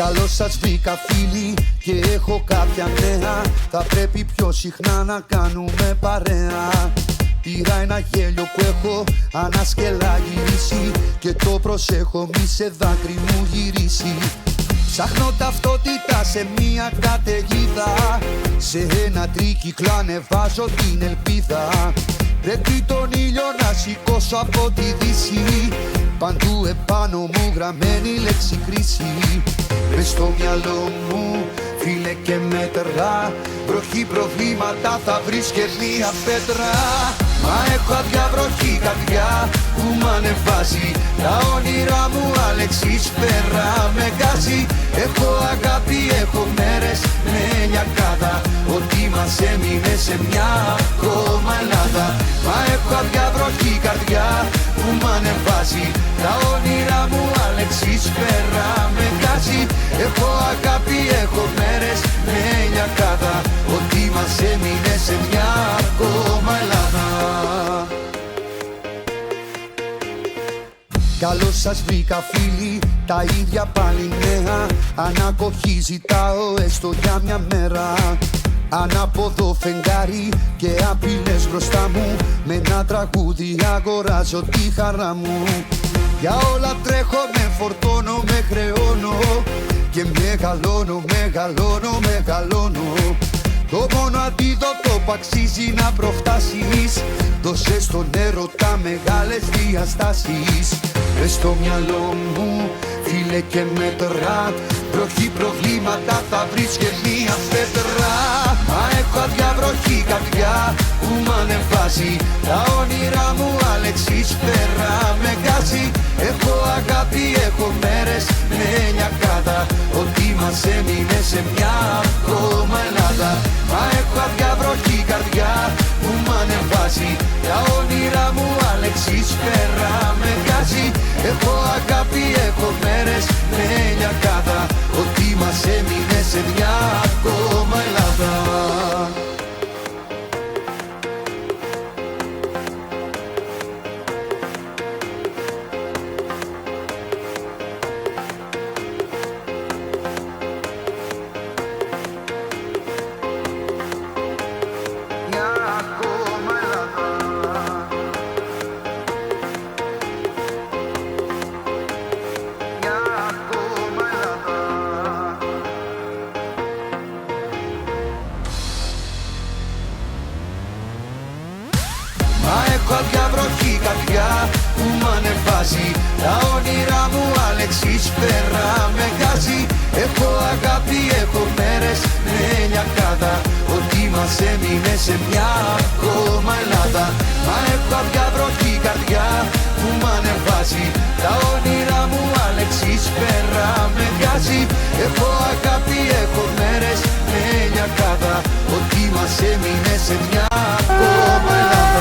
Καλώς σας βρήκα φίλοι και έχω κάποια νέα. Θα πρέπει πιο συχνά να κάνουμε παρέα. Πήρα ένα γέλιο που έχω ανασκελά γυρίσει και το προσέχω μη σε δάκρυ μου γυρίσει. Ψάχνω ταυτότητα σε μια καταιγίδα, σε ένα τρίκυκλο ανεβάζω την ελπίδα. Πρέπει τον ήλιο να σηκώσω από τη δύση, παντού επάνω μου γραμμένη λέξη κρίση. Μες στο μυαλό μου φίλε και μέτρα, βροχή προβλήματα θα βρεις και μία πέτρα. Μα έχω αδιαβροχή καρδιά που μ' ανεβάζει, τα όνειρά μου Αλέξης πέρα με γκάζει. Έχω αγάπη, έχω μέρες με λιακάδα, ό,τι μας έμεινε σε μια ακόμα Ελλάδα. Μα έχω αδιαβροχή καρδιά που μ' ανεβάζει, τα όνειρά μου Αλέξης πέρα με γκάζει. Έχω αγάπη, έχω μέρες με λιακάδα, ό,τι μας έμεινε σε μια ακόμα Ελλάδα. Καλώς σας βρήκα φίλοι, τα ίδια πάλι νέα. Ανακοχή ζητάω έστω για μια μέρα. Ανάποδο φεγγάρι και απειλές μπροστά μου, με ένα τραγούδι αγοράζω τη χαρά μου. Για όλα τρέχω, με φορτώνω, με χρεώνω και μεγαλώνω, μεγαλώνω, μεγαλώνω. Το μόνο αντίδοτο που αξίζει να προφτάσεις, δώσε στον έρωτα μεγάλες διαστάσεις. Μες στο μυαλό μου φίλε και μέτρα, βροχή προβλήματα θα βρεις και μία πέτρα. Μα έχω αδιαβροχή καρδιά που μ' ανεβάζει, τα όνειρά μου Αλέξης πέρα με γκάζει. Έχω αγάπη, έχω μέρες με λιακάδα, ό,τι μας έμεινε σε μια ακόμα Ελλάδα. Μα έχω αδιαβροχή καρδιά που μ' ανεβάζει, τα όνειρά μου Αλέξης πέρα με γκάζει. Έχω αγάπη, έχω μέρες με λιακάδα, ό,τι μας έμεινε σε μια ακόμα Ελλάδα. Μα έχω αδιαβροχή καρδιά που μ' ανεβάζει, τα όνειρά μου Αλέξης πέρα με γκάζει. Έχω αγάπη, έχω μέρες με λιακάδα, ό,τι μας έμεινε σε μια ακόμα Ελλάδα. Μα έχω αδιαβροχή καρδιά που μ' ανεβάζει, τα όνειρά μου Αλέξης πέρα με γκάζει. Έχω αγάπη, έχω μέρες με λιακάδα, ό,τι μας έμεινε σε μια ακόμα Ελλάδα.